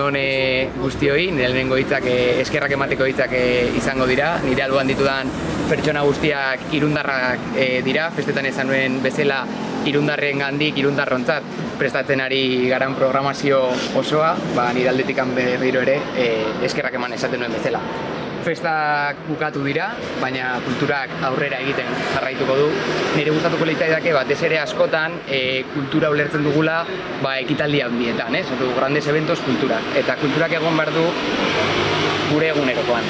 Egunon guztioi, nire lehenengo hitzak eskerrak emateko hitzak izango dira. Nire alboan ditudan pertsona guztiak irundarrak dira, festetan esan nuen bezala irundarren gandik, irundarrontzat prestatzen ari garan programazio osoa, nire aldetikan berriro ere eskerrak eman esaten nuen bezala. Festak bukatu dira, baina kulturak aurrera egiten jarraituko du. Nire gustatuko litzaidake batez ere askotan kultura ulertzen dugula ekitaldi handietan, grandes eventos kulturak. Eta kulturak egon behar du gure egunerokoan.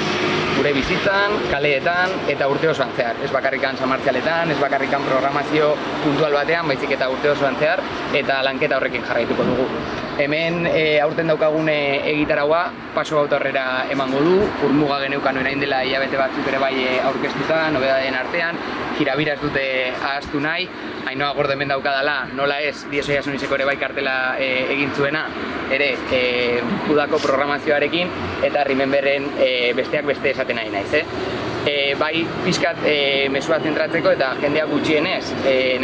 Gure bizitzan, kaleetan eta urte osoan zehar. Ez bakarrikan samartzialetan, ez bakarrikan programazio puntual batean, baizik eta urte osoan zehar, eta lanketa horrekin jarraituko dugu. Hemen aurten daukagun egitaraua paso bat aurrera emango du, urmuga geneukan orain dela hilabete batzuk ere bai aurkeztuta, nobedaden artean, jirabira ez dute ahaztu nahi, Ainhoa Gordo hemen daukadala, nola ez, Diez Oiartzuniseko ere bai kartela egin zuena, ere udako programazioarekin, eta Rememberren besteak beste esaten nahi naiz, bai pixkat mesua zentratzeko eta jendeak gutxienez,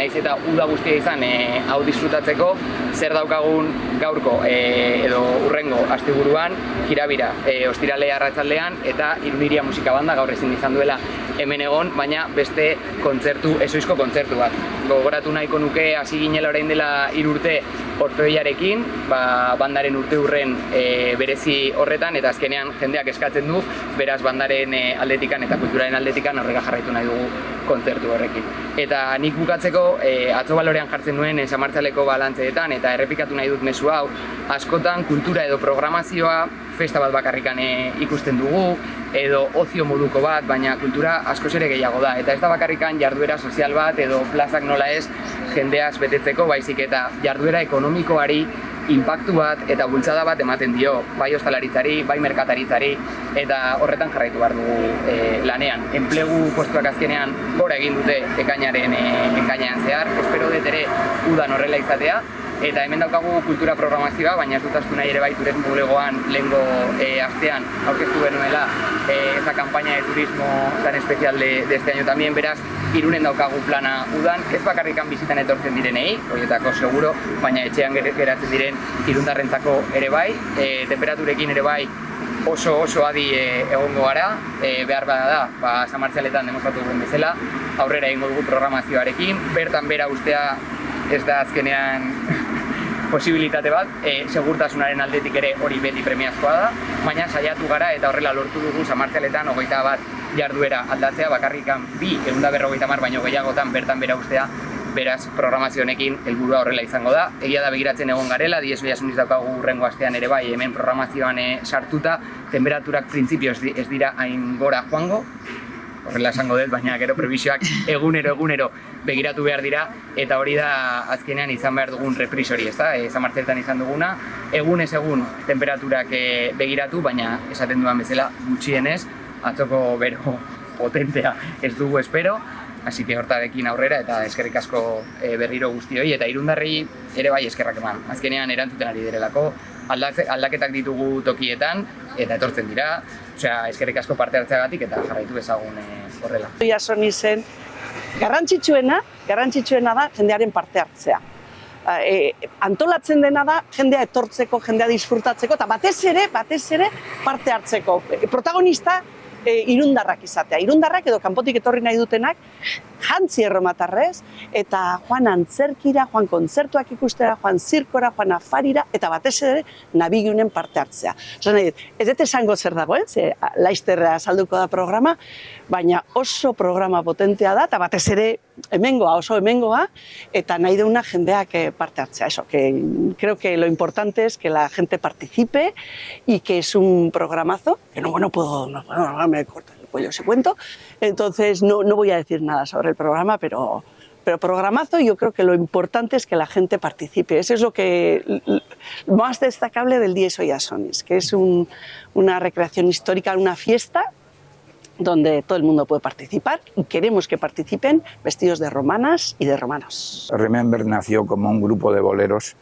naiz eta uda guztia izan hau disfrutatzeko, zer daukagun gaurko edo urrengo asteburuan jirabira, ostirale arratsaldean eta Iruniria musika banda gaur ezin izan duela hemen egon, baina beste kontzertu, ezoizko kontzertu bat. Gogoratu nahiko nuke hasi ginela orain dela 3 urte Orfeoiarekin, bandaren urte hurren berezi horretan, eta azkenean jendeak eskatzen du, beraz bandaren aldetikan eta kulturaren aldetikan aurrera jarraitu nahi dugu kontzertu horrekin. Eta nik bukatzeko atzo balorean jartzen nuen samartzaleko balantzeetan, eta errepikatu nahi dut mezu hau, askotan kultura edo programazioa festa bat bakarrikan ikusten dugu, edo ozio moduko bat, baina kultura askoz ere gehiago da. Eta ez da bakarrikan jarduera sozial bat edo plazak nola ez jendeaz betetzeko, baizik eta jarduera ekonomikoari inpaktu bat eta bultzada bat ematen dio, bai ostalaritzari, bai merkataritzari, eta horretan jarraitu behar dugu lanean. Enplegu postuak azkenean gora egin dute ekainean zehar, espero dut ere udan horrela izatea, eta hemen daukagu kultura programazioa, baina ez dutaztu nahi ere bai turismo bulegoan lehengo astean aurkeztu genuela esa campaña de turismo tan especial de este año también, beraz, Irunen daukagu plana udan, ez bakarrikan bizitan etortzen direnei, horietako seguro, baina etxean geratzen diren irundarrentzako ere bai, temperaturekin ere bai oso adi egongo gara, behar bada da, samartzialetan demostratu dugun bezala, aurrera egingo dugu programazioarekin, bertan bera ustea ez da azkenean posibilitate bat, segurtasunaren aldetik ere hori beti premiazkoa da, baina saiatu gara eta horrela lortu dugu samartzialetan 21 jarduera aldatzea, bakarrikan 250 baino gehiagotan bertan bera ustea, beraz programazio honekin helburua horrela izango da. Egia da begiratzen egon garela, Diez Oiartzuniz daukagu hurrengo astean ere bai hemen programazioan sartuta, temperaturak printzipioz ez dira hain gora joango, horrela esango dut, baina gero prebisioak egunero begiratu behar dira, eta hori da azkenean izan behar dugun reprisori, ezta? Samartzetan izan duguna, egunez egun temperaturak begiratu, baina esaten dudan bezala gutxienez, atzoko bero potentea ez dugu espero, así que hortarekin aurrera eta eskerrik asko berriro guztioi, eta irundarrei ere bai eskerrak eman. Azkenean erantzuten ari direlako, aldaketak ditugu tokietan, eta etortzen dira, eskerrik asko parte hartzeagatik eta jarraitu ezagun horrela. Oiartzunen garrantzitsuena da jendearen parte hartzea. Antolatzen dena da jendea etortzeko, jendea disfrutatzeko, eta batez ere parte hartzeko. Protagonista irundarrak izatea. Irundarrak edo kanpotik etorri nahi dutenak jantzi erromatarrez, eta joan antzerkira, joan kontzertuak ikustera, joan zirkora, joan afarira, eta batez ere nabigunen parte hartzea. Ez dut esango zer dagoen, laizterra salduko da programa, baina oso programa potentea da, eta batez ere oso hemengoa, eta nahi deuna jendeak parte hartzea. Creo que lo importante es que la gente participe y que es un programazo, que no me corto el cuello ese cuento, entonces no voy a decir nada sobre el programa, pero programazo. Yo creo que lo importante es que la gente participe. Eso es lo más destacable del Diez Oiartzunis, que es una recreación histórica, una fiesta donde todo el mundo puede participar y queremos que participen vestidos de romanas y de romanos. Remember nació como un grupo de boleros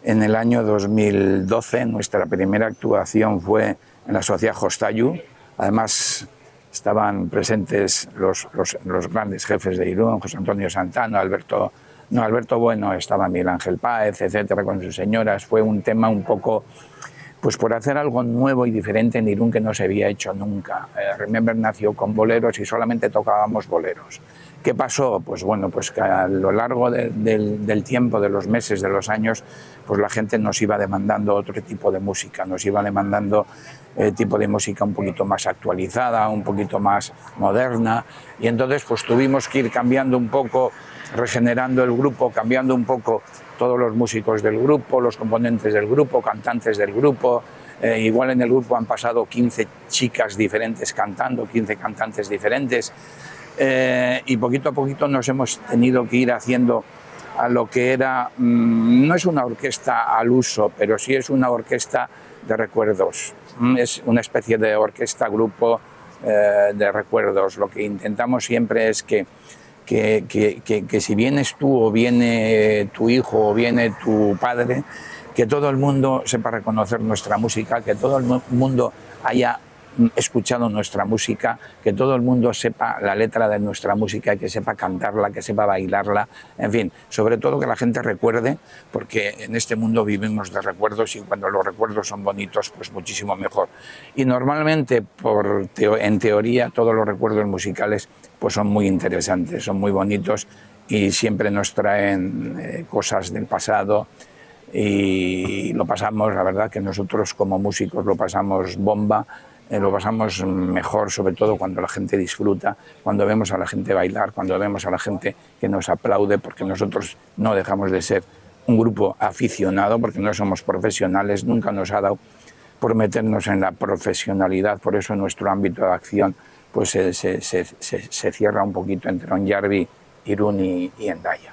en el año 2012. Nuestra primera actuación fue en la Sociedad Jostayu. Además, estaban presentes los grandes jefes de Irún, José Antonio Santana, Alberto Bueno, estaba Miguel Ángel Páez, etcétera, con sus señoras. Fue un tema un poco pues por hacer algo nuevo y diferente en Irún que no se había hecho nunca. Remember nació con boleros y solamente tocábamos boleros. ¿Qué pasó? Pues bueno, pues que a lo largo del tiempo, de los meses, de los años, pues la gente nos iba demandando otro tipo de música, nos iba demandando tipo de música un poquito más actualizada, un poquito más moderna, y entonces pues tuvimos que ir cambiando un poco, regenerando el grupo, cambiando un poco todos los músicos del grupo, los componentes del grupo, cantantes del grupo. Igual en el grupo han pasado 15 chicas diferentes cantando, 15 cantantes diferentes. Y poquito a poquito nos hemos tenido que ir haciendo a lo que era, no es una orquesta al uso, pero sí es una orquesta de recuerdos. Es una especie de orquesta grupo de recuerdos. Lo que intentamos siempre es que si vienes tú o viene tu hijo o viene tu padre, que todo el mundo sepa reconocer nuestra música, que todo el mundo haya escuchado nuestra música, que todo el mundo sepa la letra de nuestra música, que sepa cantarla, que sepa bailarla, en fin, sobre todo que la gente recuerde, porque en este mundo vivimos de recuerdos y cuando los recuerdos son bonitos, pues muchísimo mejor. Y normalmente, en teoría, todos los recuerdos musicales pues son muy interesantes, son muy bonitos y siempre nos traen cosas del pasado y lo pasamos, la verdad que nosotros como músicos lo pasamos bomba. Lo pasamos mejor, sobre todo cuando la gente disfruta, cuando vemos a la gente bailar, cuando vemos a la gente que nos aplaude, porque nosotros no dejamos de ser un grupo aficionado, porque no somos profesionales, nunca nos ha dado por meternos en la profesionalidad, por eso nuestro ámbito de acción pues se cierra un poquito entre Ondarribia, Irún y Hendaya.